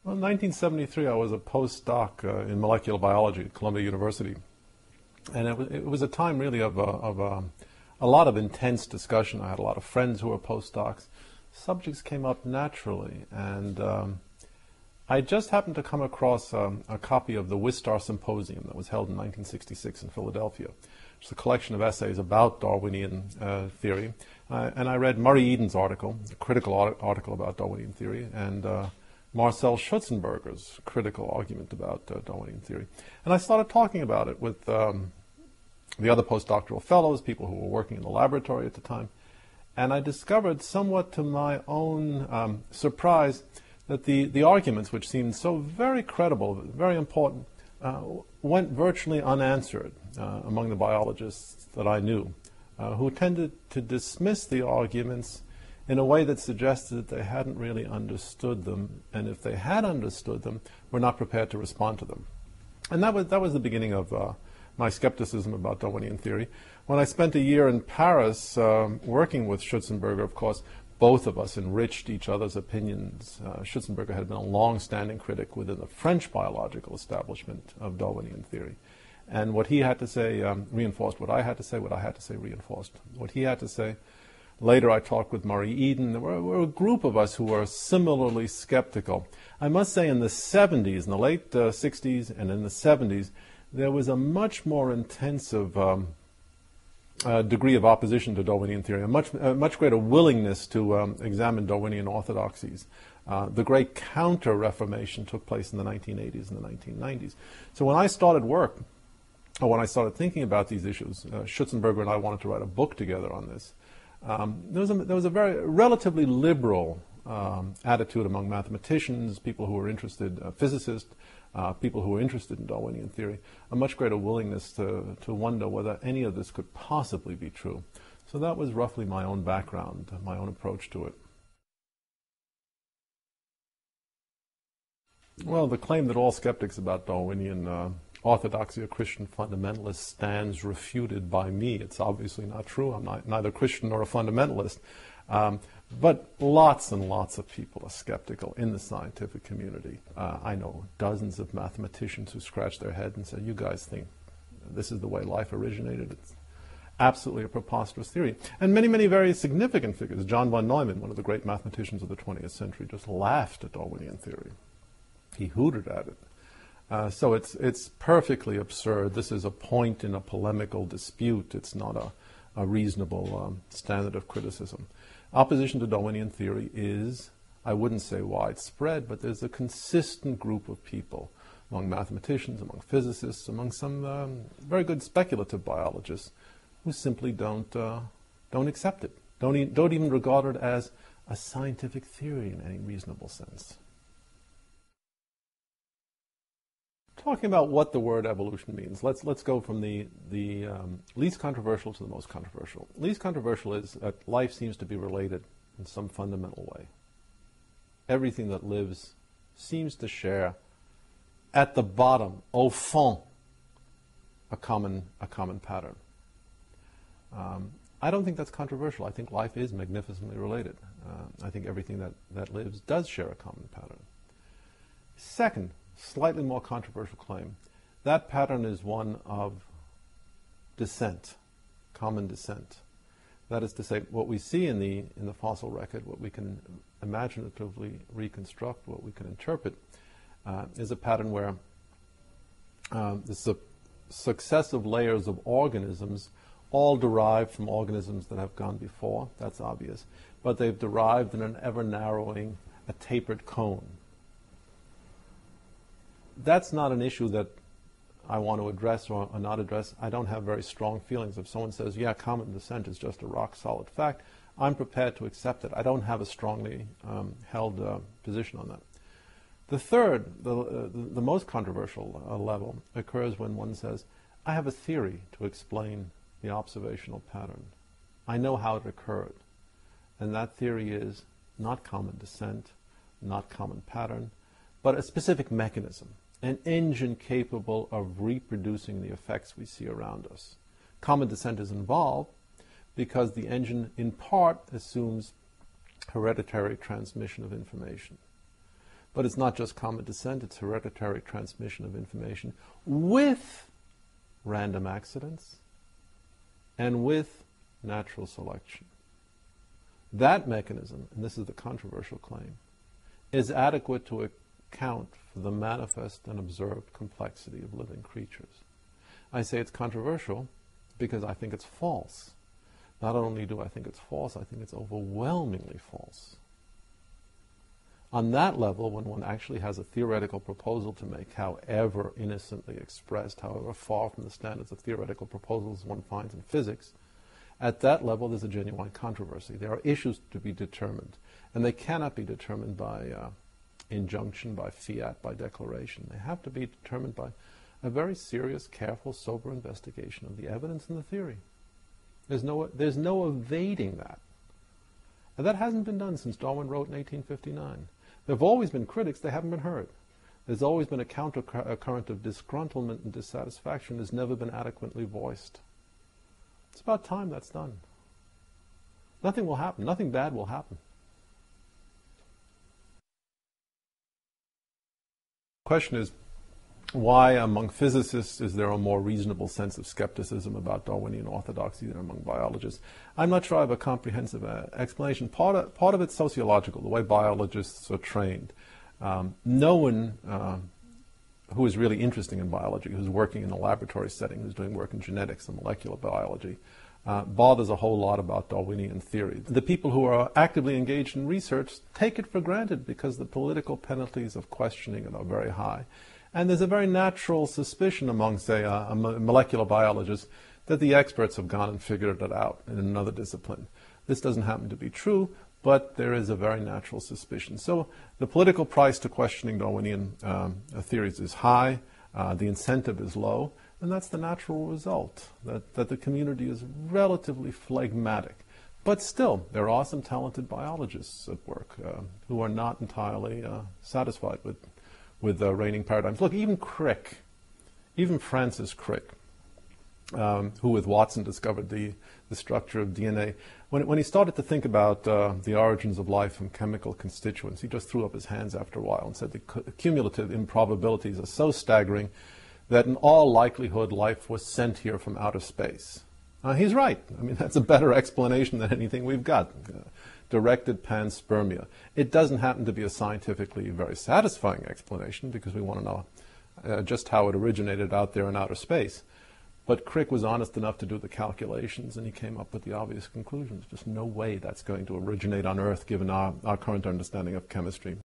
Well, in 1973, I was a postdoc in molecular biology at Columbia University. And it was a time really of a lot of intense discussion. I had a lot of friends who were postdocs. Subjects came up naturally. And I just happened to come across a copy of the Wistar Symposium that was held in 1966 in Philadelphia. It's a collection of essays about Darwinian theory. And I read Murray Eden's article, a critical article about Darwinian theory, and Marcel Schutzenberger's critical argument about Darwinian theory. And I started talking about it with the other postdoctoral fellows, people who were working in the laboratory at the time. And I discovered, somewhat to my own surprise, that the arguments, which seemed so very credible, very important, went virtually unanswered among the biologists that I knew, who tended to dismiss the arguments in a way that suggested that they hadn't really understood them, and if they had understood them, were not prepared to respond to them. And that was the beginning of my skepticism about Darwinian theory. When I spent a year in Paris working with Schutzenberger, of course, both of us enriched each other's opinions. Schutzenberger had been a long-standing critic within the French biological establishment of Darwinian theory. And what he had to say reinforced what I had to say, what I had to say reinforced what he had to say. Later I talked with Murray Eden. There were a group of us who were similarly skeptical. I must say in the 70s, in the late 60s and in the 70s, there was a much more intensive degree of opposition to Darwinian theory, a much greater willingness to examine Darwinian orthodoxies. The great counter-reformation took place in the 1980s and the 1990s. So when I started work, or when I started thinking about these issues, Schutzenberger and I wanted to write a book together on this. There was a very relatively liberal attitude among mathematicians, people who were interested, physicists, people who were interested in Darwinian theory, a much greater willingness to wonder whether any of this could possibly be true. So that was roughly my own background, my own approach to it. Well, the claim that all skeptics about Darwinian orthodoxy or Christian fundamentalists stands refuted by me. It's obviously not true. I'm neither Christian nor a fundamentalist. But lots and lots of people are skeptical in the scientific community. I know dozens of mathematicians who scratch their head and say, you guys think this is the way life originated? It's absolutely a preposterous theory. And many, many very significant figures. John von Neumann, one of the great mathematicians of the 20th century, just laughed at Darwinian theory. He hooted at it. So it's perfectly absurd. This is a point in a polemical dispute. It's not a reasonable standard of criticism. Opposition to Darwinian theory is, I wouldn't say widespread, but there's a consistent group of people among mathematicians, among physicists, among some very good speculative biologists who simply don't accept it, don't even regard it as a scientific theory in any reasonable sense. Talking about what the word evolution means, let's go from the least controversial to the most controversial. Least controversial is that life seems to be related in some fundamental way. Everything that lives seems to share, at the bottom, au fond, a common pattern. I don't think that's controversial. I think life is magnificently related. I think everything that lives does share a common pattern. Second, slightly more controversial claim, that pattern is one of descent, common descent. That is to say, what we see in the fossil record, what we can imaginatively reconstruct, what we can interpret, is a pattern where the successive layers of organisms all derived from organisms that have gone before, that's obvious, but they've derived in an ever-narrowing, a tapered cone. That's not an issue that I want to address or not address. I don't have very strong feelings. If someone says, yeah, common descent is just a rock-solid fact, I'm prepared to accept it. I don't have a strongly held position on that. The third, the most controversial level occurs when one says, I have a theory to explain the observational pattern. I know how it occurred. And that theory is not common descent, not common pattern, but a specific mechanism, an engine capable of reproducing the effects we see around us. Common descent is involved because the engine, in part, assumes hereditary transmission of information. But it's not just common descent, it's hereditary transmission of information with random accidents and with natural selection. That mechanism, and this is the controversial claim, is adequate to account for the manifest and observed complexity of living creatures. I say it's controversial because I think it's false. Not only do I think it's false, I think it's overwhelmingly false. On that level, when one actually has a theoretical proposal to make, however innocently expressed, however far from the standards of theoretical proposals one finds in physics, at that level there's a genuine controversy. There are issues to be determined, and they cannot be determined by injunction, by fiat, by declaration. They have to be determined by a very serious, careful, sober investigation of the evidence and the theory. There's no evading that. And that hasn't been done since Darwin wrote in 1859. There have always been critics, they haven't been heard. There's always been a countercurrent of disgruntlement and dissatisfaction that's never been adequately voiced. It's about time that's done. Nothing will happen. Nothing bad will happen. The question is, why among physicists is there a more reasonable sense of skepticism about Darwinian orthodoxy than among biologists? I'm not sure I have a comprehensive explanation. Part of it's sociological, the way biologists are trained. No one who is really interested in biology, who's working in a laboratory setting, who's doing work in genetics and molecular biology, bothers a whole lot about Darwinian theory. The people who are actively engaged in research take it for granted because the political penalties of questioning it are very high. And there's a very natural suspicion among, say, a molecular biologist that the experts have gone and figured it out in another discipline. This doesn't happen to be true, but there is a very natural suspicion. So the political price to questioning Darwinian theories is high, the incentive is low, and that's the natural result, that the community is relatively phlegmatic. But still, there are some talented biologists at work who are not entirely satisfied with reigning paradigms. Look, even Crick, even Francis Crick, who with Watson discovered the structure of DNA, when he started to think about the origins of life from chemical constituents, he just threw up his hands after a while and said the cumulative improbabilities are so staggering that in all likelihood life was sent here from outer space. He's right. I mean, that's a better explanation than anything we've got. Directed panspermia. It doesn't happen to be a scientifically very satisfying explanation because we want to know just how it originated out there in outer space. But Crick was honest enough to do the calculations, and he came up with the obvious conclusions. Just no way that's going to originate on Earth given our current understanding of chemistry.